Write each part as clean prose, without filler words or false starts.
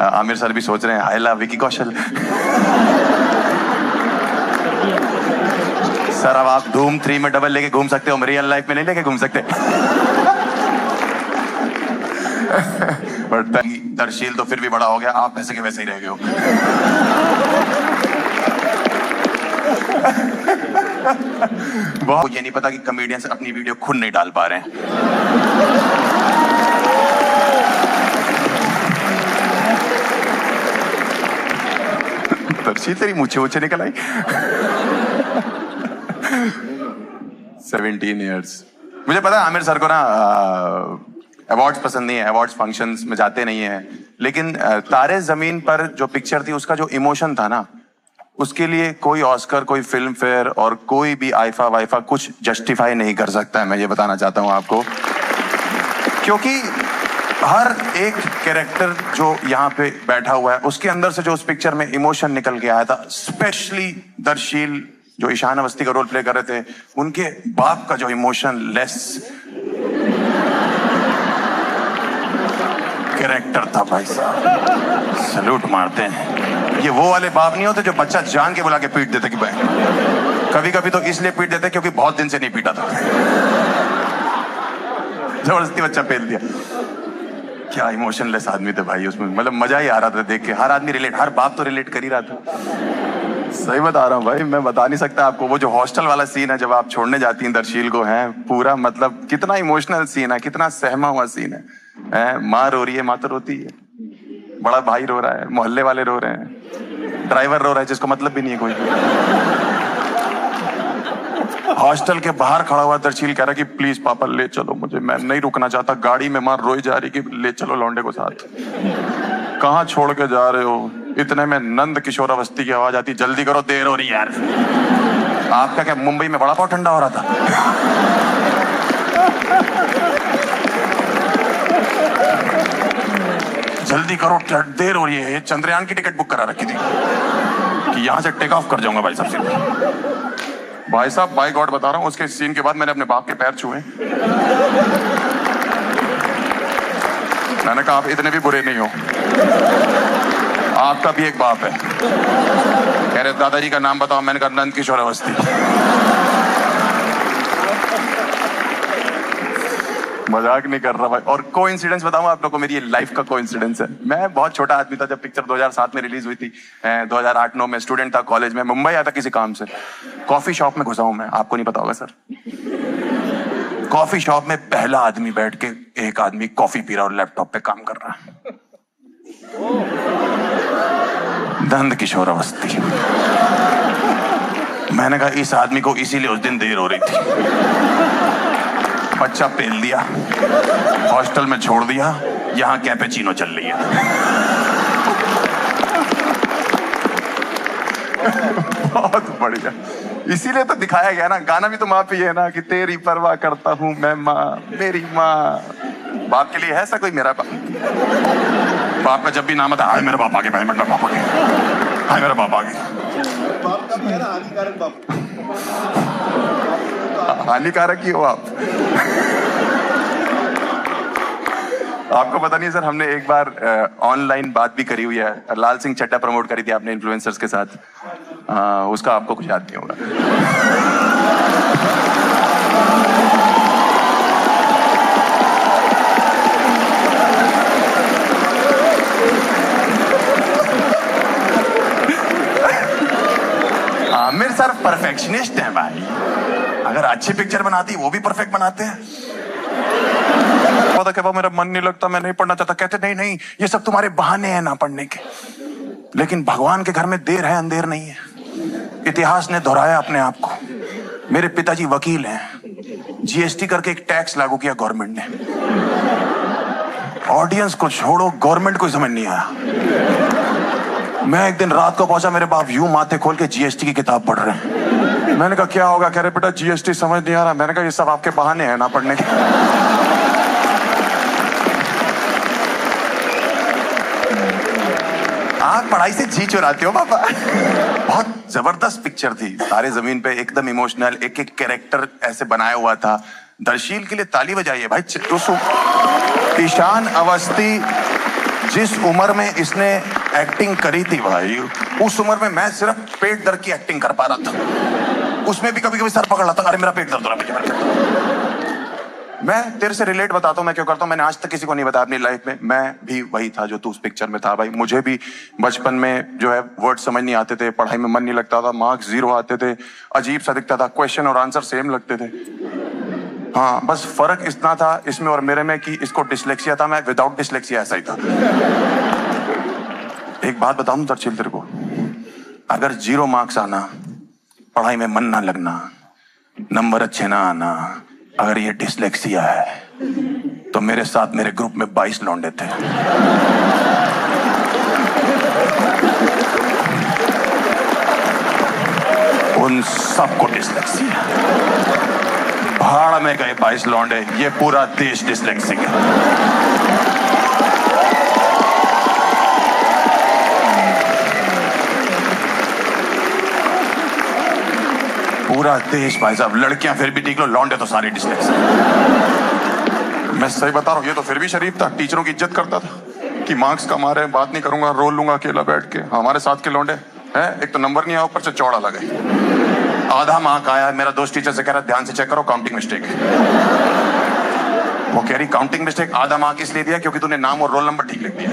Aamir sir भी सोच रहे हैं I love Vicky Kaushal. Sir अब आप धूम 3 में डबल लेके घूम सकते हो, रियल लाइफ में नहीं लेके घूम सकते। बट दर्शील तो फिर भी बड़ा हो गया, आप वैसे के वैसे ही रह गए हो। बहुत ये नहीं पता कि कॉमेडियंस अपनी वीडियो खुद नहीं डाल पा रहे हैं। दर्शील तेरी मुझे ऊंचे निकल आई। 17 ईयर्स। मुझे पता है आमिर सर को ना अवार्ड्स पसंद नहीं है, अवार्ड्स फंक्शंस में जाते नहीं है, लेकिन तारे जमीन पर जो पिक्चर थी उसका जो इमोशन था ना, उसके लिए कोई ऑस्कर, कोई फिल्म फेयर और कोई भी आईफा वाइफा कुछ जस्टिफाई नहीं कर सकता है। मैं ये बताना चाहता हूं आपको, क्योंकि हर एक कैरेक्टर जो यहाँ पे बैठा हुआ है उसके अंदर से जो उस पिक्चर में इमोशन निकल के आया था, स्पेशली दर्शील जो ईशान अवस्थी का रोल प्ले कर रहे थे, उनके बाप का जो इमोशन लेस कैरेक्टर था भाई साहब, सैल्यूट मारते हैं। ये वो वाले बाप नहीं होते जो बच्चा जान के बुला के पीट देते कि भाई, कभी कभी तो इसलिए पीट देते क्योंकि बहुत दिन से नहीं पीटा था, जबरदस्ती बच्चा पेल दिया। क्या इमोशनलेस आदमी थे भाई उसमें, मतलब मजा ही आ रहा था देख के। हर आदमी रिलेट, हर बाप तो रिलेट कर ही रहा था। सही बता रहा हूँ भाई, मैं बता नहीं सकता आपको। वो जो हॉस्टल वाला सीन है जब आप छोड़ने जाती हैं दर्शील को, है पूरा मतलब कितना इमोशनल सीन है, कितना सहमा हुआ सीन है। माँ रो रही है, माँ तो रोती है, बड़ा भाई रो रहा है, मोहल्ले वाले रो रहे हैं, ड्राइवर रो रहा है जिसको मतलब भी नहीं है कोई। हॉस्टल के बाहर खड़ा हुआ दर्शील कह रहा कि प्लीज पापा ले चलो मुझे, मैं नहीं रुकना चाहता। गाड़ी में माँ रोई जा रही कि ले चलो लौंडे को साथ। कहाँ छोड़ के जा रहे हो? इतने में नंद किशोर अवस्थी की आवाज आती, जल्दी करो देर हो रही यार। आपका क्या मुंबई में बड़ा पाव ठंडा हो रहा था? जल्दी करो देर हो रही है। चंद्रयान की टिकट बुक करा रखी थी कि यहां से टेक ऑफ कर जाऊंगा भाई साहब। भाई साहब बाय गॉड बता रहा हूं, उसके सीन के बाद मैंने अपने बाप के पैर छुए। मैंने कहा आप इतने भी बुरे नहीं हो, आपका भी एक बाप है। कह रहे दादाजी का नाम बताओ, मैंने कहा नंद किशोर अवस्थी। मजाक नहीं कर रहा भाई। और कोइंसिडेंस बताऊं आप लोगों को, मेरी लाइफ का कोइंसिडेंस है। मैं बहुत छोटा आदमी था जब पिक्चर 2007 में रिलीज हुई थी। 2008-9 में स्टूडेंट था कॉलेज में, मुंबई आया था किसी काम से। कॉफी शॉप में घुसा हूं मैं, आपको नहीं पता होगा सर। कॉफी शॉप में पहला आदमी बैठ के, एक आदमी कॉफी पी रहा और लैपटॉप पे काम कर रहा है, नंद किशोर अवस्थी। मैंने कहा इस आदमी को इसीलिए उस दिन देर हो रही थी। बच्चा पेल दिया, हॉस्टल में छोड़ दिया, यहां कैपेचिनो चल रही है। बहुत बढ़िया, इसीलिए तो दिखाया गया ना। गाना भी तो माँ पे है ना कि तेरी परवाह करता हूं मैं माँ, मेरी माँ। बाप के लिए है ऐसा कोई? मेरा बाप का जब भी नाम आता है, हाय मेरा बाप आ गया, मेरा बाप आ गया, हाय मेरा बाप आ गया। बाप का मेरा हानिकारक बाप, हानिकारक ही हो आप। आपको पता नहीं सर, हमने एक बार ऑनलाइन बात भी करी हुई है। लाल सिंह चड्ढा प्रमोट करी थी आपने इन्फ्लुएंसर्स के साथ, उसका आपको कुछ याद नहीं होगा। आमिर सर परफेक्शनिस्ट हैं भाई, अगर अच्छी पिक्चर बनाती वो भी परफेक्ट बनाते हैं। पता क्या, मेरा मन नहीं लगता, मैं नहीं पढ़ना चाहता। कहते नहीं नहीं ये सब तुम्हारे बहाने हैं ना पढ़ने के, लेकिन भगवान के घर में देर है अंधेर नहीं है। इतिहास ने दोहराया अपने आप को। मेरे पिताजी वकील हैं, जीएसटी करके एक टैक्स लागू किया गवर्नमेंट ने। ऑडियंस को छोड़ो, गवर्नमेंट को समझ नहीं आया। मैं एक दिन रात को पहुंचा, मेरे बाप यूं माथे खोल के जीएसटी की किताब पढ़ रहे हैं। मैंने कहा क्या होगा? कह रहे बेटा जीएसटी समझ नहीं आ रहा। मैंने कहा ये सब आपके बहाने हैं ना पढ़ने के। आप पढ़ाई से जी चुराते हो पापा। बहुत जबरदस्त पिक्चर थी, तारे जमीन पे, एकदम इमोशनल, एक एक कैरेक्टर ऐसे बनाया हुआ था। दर्शील के लिए ताली बजाइए भाई। ईशान अवस्थी जिस उम्र में इसने एक्टिंग करी थी भाई, उस उम्र में मैं सिर्फ पेट दर्द की एक्टिंग कर पा रहा था। उसमें भी कभी कभी सर पकड़ लाता, अरे मेरा पेट दर्द हो रहा है। मैं तेरे से रिलेट बताता हूँ मैं क्यों करता हूँ। मैंने आज तक किसी को नहीं बताया अपनी लाइफ में, मैं भी वही था जो तू उस पिक्चर में था भाई। मुझे भी बचपन में जो है वर्ड समझ नहीं आते थे, पढ़ाई में मन नहीं लगता था, मार्क्स 0 आते थे, अजीब सा दिखता था, क्वेश्चन और आंसर सेम लगते थे। हाँ, बस फर्क इतना था इसमें और मेरे में कि इसको डिसलेक्सिया था, मैं विदाउट डिसलेक्सिया ऐसा ही था। एक बात बताऊं दरअसल तेरे को, अगर 0 मार्क्स आना, पढ़ाई में मन ना लगना, नंबर अच्छे ना आना, अगर ये डिसलेक्सिया है तो मेरे साथ मेरे ग्रुप में 22 लौंडे थे। उन सबको डिसलेक्सिया, भाड़ में गए 22 लौंडे, ये पूरा देश डिसलेक्सिक है। पूरा देश भाई साहब, लड़कियां फिर भी ठीक लो, लौंडे तो सारे डिसलेक्सिक। मैं सही बता रहा हूं, ये तो फिर भी शरीफ था, टीचरों की इज्जत करता था कि मार्क्स कम आ रहे हैं, बात नहीं करूंगा, रोल लूंगा अकेला बैठ के। हमारे साथ के लौंडे हैं, एक तो नंबर नहीं आया, ऊपर से चौड़ा लगे, आधा मार्क आया। मेरा दोस्त टीचर से कह रहा ध्यान से चेक करो, काउंटिंग मिस्टेक है। वो कह रही काउंटिंग मिस्टेक, आधा मार्क इसलिए दिया क्योंकि तूने नाम और रोल नंबर ठीक लिख दिया।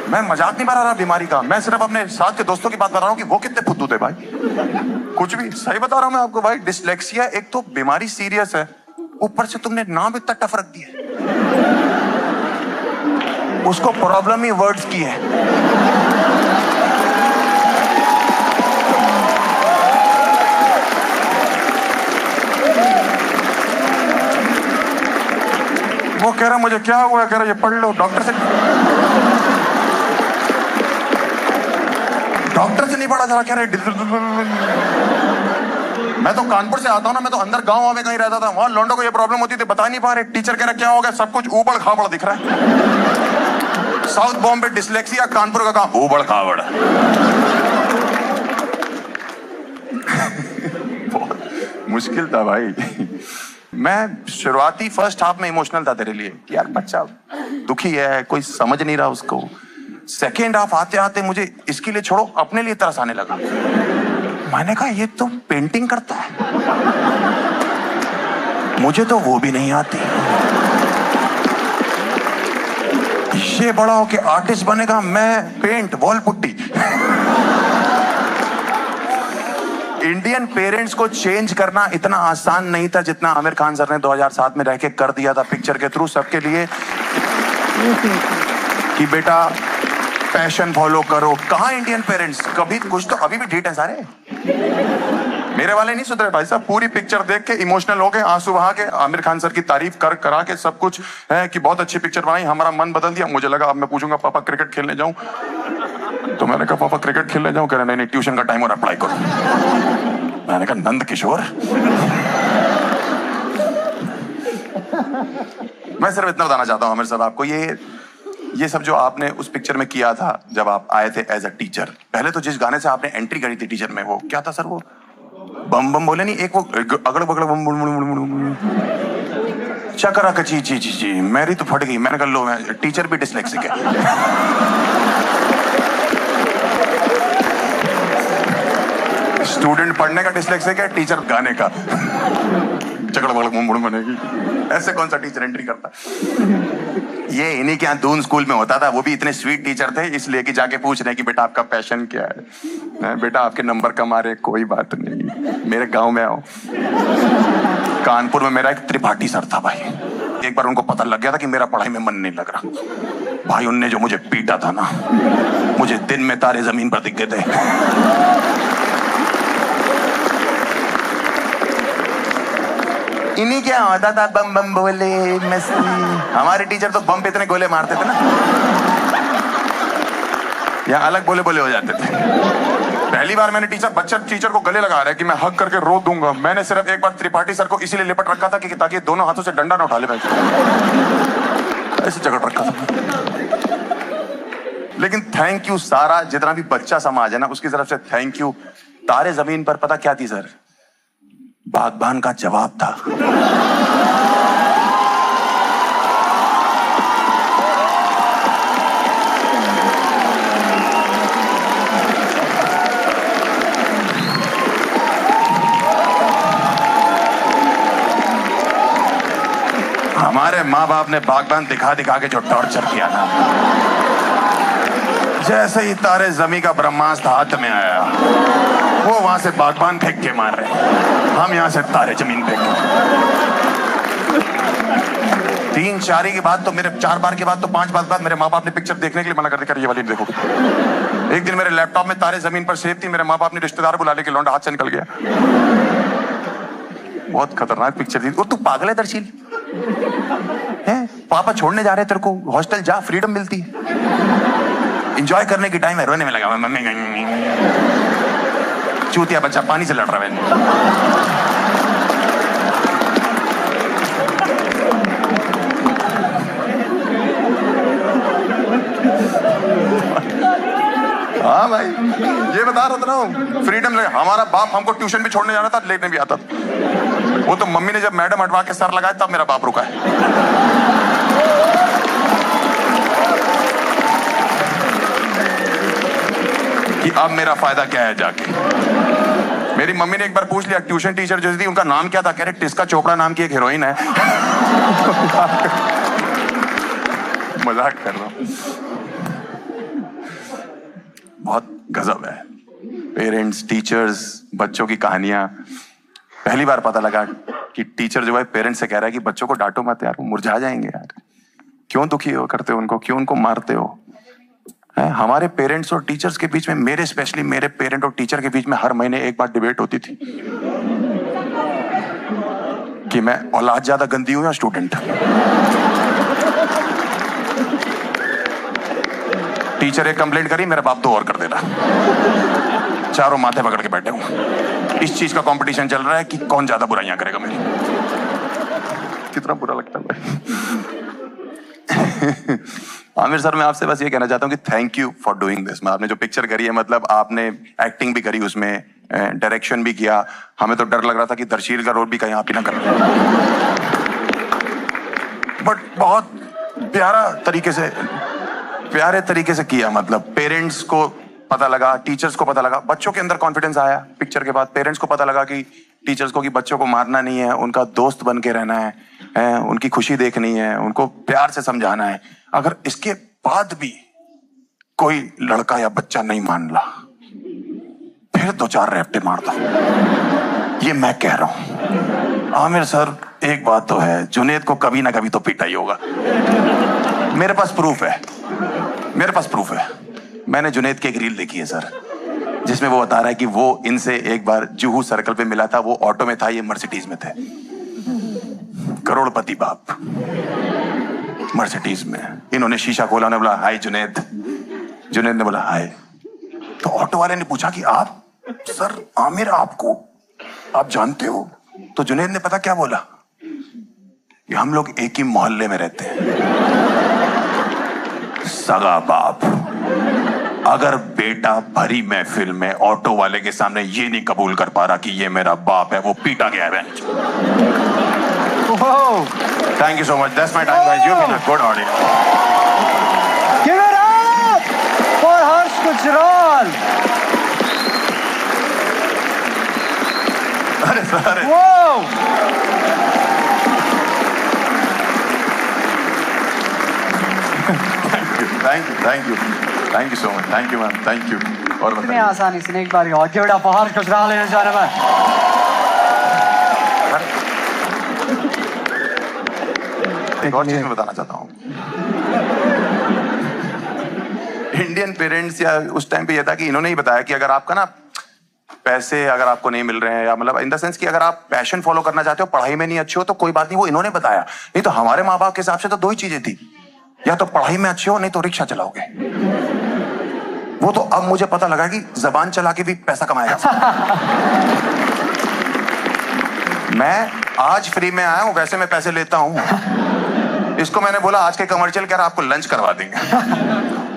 मैं मजाक नहीं बना रहा बीमारी का, मैं सिर्फ अपने साथ के दोस्तों की बात बता रहा हूँ कि वो कितने फुद्दू थे भाई। कुछ भी सही बता रहा हूं मैं आपको भाई। डिसलेक्सिया एक तो बीमारी सीरियस है, ऊपर से तुमने नाम इतना टफ रख दिया, उसको प्रॉब्लम ही वर्ड्स की है। वो कह रहा मुझे क्या हुआ, कह रहा ये पढ़ लो, डॉक्टर से नहीं पढ़ा, जरा कह रहे। मैं तो कानपुर से आता हूं ना, मैं तो अंदर गांव में कहीं रहता था, वहां लौंडों को ये प्रॉब्लम होती थी, बता नहीं पा रहे। टीचर कह रहा क्या हो गया, सब कुछ ऊबड़ खाबड़ दिख रहा है। साउथ बॉम्बे डिसलेक्सिया, कानपुर का काम ऊबड़ खाबड़। मुश्किल था भाई। मैं शुरुआती फर्स्ट हाफ में इमोशनल था तेरे लिए कि यार बच्चा दुखी है, कोई समझ नहीं रहा उसको। सेकेंड हाफ आते आते मुझे इसके लिए छोड़ो, अपने लिए तरस आने लगा। मैंने कहा ये तो पेंटिंग करता है, मुझे तो वो भी नहीं आती। ये बड़ा होके आर्टिस्ट बनेगा, मैं paint wall putty. Indian parents को चेंज करना इतना आसान नहीं था जितना आमिर खान सर ने 2007 में रह के कर दिया था पिक्चर के थ्रू सबके लिए कि बेटा पैशन फॉलो करो। कहां इंडियन पेरेंट्स, कभी कुछ तो अभी भी ढीठ है सारे। मेरे वाले नहीं सुधरे भाई साहब, पूरी पिक्चर देख के इमोशनल हो गए, आंसू बहा के आमिर खान सर की तारीफ कर करा के सब कुछ है कि बहुत अच्छी पिक्चर बनाई। हमारा मन बदल दिया। मुझे लगा अब मैं पूछूंगा पापा क्रिकेट खेलने जाऊं, तो मैंने कहा पापा क्रिकेट खेलने जाऊं, कह रहे नहीं नहीं ट्यूशन का टाइम हो रहा, पढ़ाई करो। मैंने कहा नंद किशोर। मैं सिर्फ इतना बताना चाहता हूं आमिर साहब आपको, ये सब जो आपने उस पिक्चर में किया था जब आप आए थे एज अ टीचर, पहले तो जिस गाने से आपने एंट्री करी थी टीचर में, वो क्या था सर, वो बम बम बोले नहीं, एक वो अगड़ बगड़ बम बम चकरा कची ची ची ची, मेरी तो फट गई। मैंने कहा लो टीचर भी डिसलेक्सिक है। स्टूडेंट पढ़ने का डिसलेक्सिक है, टीचर गाने का चकड़ बगड़ बम बनेगी। ऐसे कौन सा टीचर एंट्री करता? ये इन्हीं के यहाँ दून स्कूल में होता था, वो भी इतने स्वीट टीचर थे, इसलिए कि जाके पूछ रहे हैं कि बेटा आपका पैशन क्या है, बेटा आपके नंबर कम आ रहे, कोई बात नहीं, मेरे गांव में आओ। कानपुर में मेरा एक त्रिपाठी सर था भाई, एक बार उनको पता लग गया था कि मेरा पढ़ाई में मन नहीं लग रहा भाई, उनने जो मुझे पीटा था ना, मुझे दिन में तारे जमीन पर दिख गए थे। इन्हीं क्या होता था, बम बम बोले मस्ती। हमारे टीचर तो बम पे इतने गोले मारते थे ना, या अलग बोले बोले हो जाते थे। पहली बार मैंने टीचर को गले लगा रहा है कि मैं हक करके रो दूंगा। मैंने सिर्फ एक बार त्रिपाठी सर को इसीलिए लिपट रखा था कि ताकि दोनों हाथों से डंडा ना उठा ले, ऐसे जगड़ रखा था। लेकिन थैंक यू सारा जितना भी बच्चा समाज है ना, उसकी तरफ से थैंक यू। तारे जमीन पर पता क्या थी सर? बागबान का जवाब था। माँ बाप ने बागबान दिखा दिखा के जो टॉर्चर किया ना, जैसे ही तारे जमी का ब्रह्मास्त्र हाथ में आया, वो वहां से बागबान फेंक के मार रहे, हम यहां से तारे जमीन फेंक के। 3-4 के बाद तो मेरे 4 बार के बाद तो 5 बार बाद मेरे माँ बाप ने पिक्चर देखने के लिए मना कर दिया, ये वाली देखो। एक दिन मेरे लैपटॉप में तारे जमीन पर सेव थी, मेरे माँ बाप ने रिश्तेदार बुला लेके लौंडा हाथ से निकल गया। बहुत खतरनाक पिक्चर थी। और तू पागल है दर्शील है? पापा छोड़ने जा रहे तेरे को, हॉस्टल जा, फ्रीडम मिलती है, एंजॉय करने की टाइम है, रोने में लगा मम्मी चूतिया बच्चा पानी से लड़ रहा है। हाँ भाई, ये बता रहा था ना, फ्रीडम लगे। हमारा बाप हमको ट्यूशन भी छोड़ने जाना था, लेने भी आता था। वो तो मम्मी ने जब मैडम हटवा के सर लगाया तब मेरा बाप रुका है। कि अब मेरा फायदा क्या है जाके। मेरी मम्मी ने एक बार पूछ लिया, ट्यूशन टीचर जो थी उनका नाम क्या था, कह रहे टिस्का चोपड़ा नाम की एक हीरोइन है। मजाक कर रहा हूं। बहुत गजब है। पेरेंट्स, टीचर्स, बच्चों की कहानियां। पहली बार पता लगा कि टीचर जो है पेरेंट्स से कह रहा है कि बच्चों को डांटो मत यार, वो मुरझा जाएंगे यार, क्यों दुखी हो करते हो उनको, क्यों उनको मारते हो। है? हमारे पेरेंट्स और टीचर्स के बीच में, मेरे स्पेशली मेरे पेरेंट और टीचर के बीच में हर महीने एक बार डिबेट होती थी कि मैं औलाद ज्यादा गंदी हूं या स्टूडेंट। टीचर एक कंप्लेंट करी, मेरा बाप 2 और कर देता। चारों माथे पकड़ के बैठे हूं। इस चीज का कंपटीशन चल रहा है कि कौन ज्यादा बुराइयां करेगा मेरी। कितना बुरा लगता है भाई। आमिर सर, मैं आपसे बस ये कहना चाहता हूँ कि thank you for doing this. आपने जो पिक्चर करी है, मतलब आपने एक्टिंग भी करी उसमें, डायरेक्शन भी किया। हमें तो डर लग रहा था कि दर्शील का रोल भी कहीं आप ही ना कर, बट बहुत प्यारे तरीके से किया। मतलब पेरेंट्स को पता लगा, टीचर्स को पता लगा, बच्चों के अंदर कॉन्फिडेंस आया पिक्चर के बाद। पेरेंट्स को पता लगा कि टीचर्स को कि बच्चों को मारना नहीं है, उनका दोस्त बन के रहना है, उनकी खुशी देखनी है, उनको प्यार से समझाना है। अगर इसके बाद भी कोई लड़का या बच्चा नहीं मान ला, फिर 2-4 रैप्टे मार दो। ये मैं कह रहा हूं। आमिर सर, एक बात तो है, जुनेद को कभी ना कभी तो पीटा ही होगा। मेरे पास प्रूफ है। मैंने जुनेद की एक रील देखी है सर, जिसमें वो बता रहा है कि वो इनसे एक बार जुहू सर्कल पे मिला था। वो ऑटो में था, ये मर्सिडीज में थे। करोड़पति बाप मर्सिडीज में। इन्होंने शीशा खोला, उन्होंने बोला हाय जुनेद। जुनेद ने बोला हाय। तो ऑटो वाले ने पूछा कि आप सर, आमिर आपको आप जानते हो? तो जुनेद ने पता क्या बोला कि हम लोग एक ही मोहल्ले में रहते हैं। सगा बाप। अगर बेटा भरी महफिल में ऑटो वाले के सामने ये नहीं कबूल कर पा रहा कि ये मेरा बाप है, वो पीटा गया है। Thank you so much, that's my time guys, you been a good audience. Give it up for Harsh Gujral. अरे sir, thank you so much, thank you ma'am, thank you. और इतनी आसानी से एक बार और give it up for Harsh Gujral लेने जा रहा है। एक और चीज मैं बताना चाहता हूँ। इंडियन पेरेंट्स या उस टाइम पे ये था कि इन्होंने ही बताया कि अगर आपका ना पैसे अगर आपको नहीं मिल रहे हैं, या मतलब इन द सेंस कि अगर आप पैशन फॉलो करना चाहते हो, पढ़ाई में नहीं अच्छे हो, तो कोई बात नहीं, वो इन्होंने बताया। नहीं तो हमारे माँ बाप के हिसाब से तो 2 ही चीजें थी, या तो पढ़ाई में अच्छे हो, नहीं तो रिक्शा चलाओगे। वो तो अब मुझे पता लगा कि जबान चला के भी पैसा कमाया जा सकता है। मैं आज फ्री में आया हूं, वैसे मैं पैसे लेता हूं। इसको मैंने बोला आज के कमर्शियल क्या आपको लंच करवा देंगे।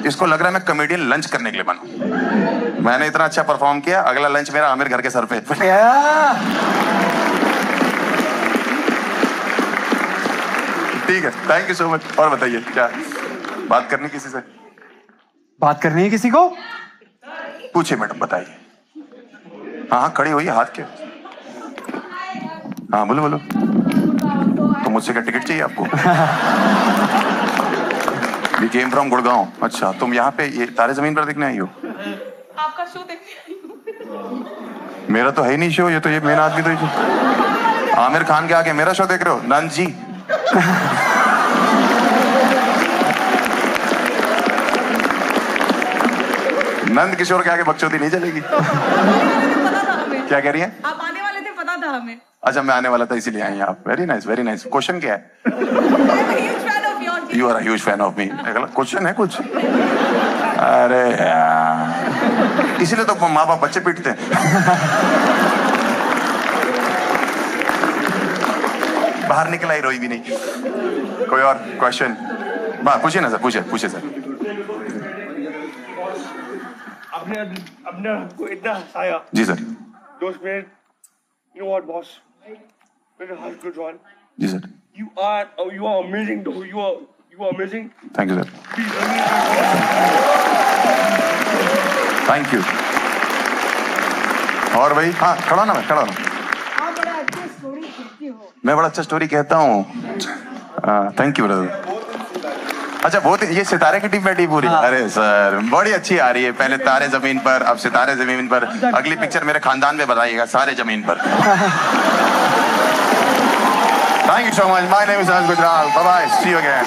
इसको लग रहा है मैं कॉमेडियन लंच करने के लिए बना। मैंने इतना अच्छा परफॉर्म किया, अगला लंच मेरा आमिर घर के सर पे। ठीक है, थैंक यू सो मच। और बताइए, क्या बात करनी किसी से? बात करनी है किसी को? पूछिए मैडम, बताइए। हाँ हाँ, खड़ी हुई, हाथ के। हाँ बोलो बोलो। तो मुझसे क्या टिकट चाहिए आपको? We came from Gurgaon. अच्छा, तुम यहाँ पे ये तारे जमीन पर देखने आई हो? आपका शो देखने आई हूँ। मेरा तो है ही नहीं शो, ये तो ये मेन आदमी तो ये आमिर खान के आगे मेरा शो देख रहे हो? नंद जी नंद किशोर के आगे बकचोदी नहीं चलेगी। पता था हमें। क्या कह रही है? आप आने वाले थे, पता था हमें। अच्छा, मैं आने वाला था इसीलिए आई आप। Very nice, very nice. Question क्या है? You are a huge fan of me. Question है कुछ? अरे यार, इसीलिए तो माँ बाप बच्चे पीटते हैं। बाहर निकला ही रोई भी नहीं। कोई और क्वेश्चन? पूछिए ना सर, पूछिए सर। अपने आपको इतना हंसाया। जी sir. Those minutes, you know what, boss? Very hard, good one. जी sir. You are amazing, though. You are amazing. Thank you sir. Please, amazing. Thank you. और भाई, हाँ खड़ा ना, मैं खड़ा ना। आप बड़ा अच्छी स्टोरी कहती हो। मैं बड़ा अच्छा स्टोरी कहता हूँ। Thank you brother. अच्छा, बहुत ये सितारे की टीम बैठी पूरी। अरे सर, बड़ी अच्छी आ रही है। पहले तारे जमीन पर, अब सितारे जमीन पर। अगली पिक्चर मेरे खानदान में बताइएगा, सारे जमीन पर। Thank you so much. My name is Gujral. Bye bye, see you again.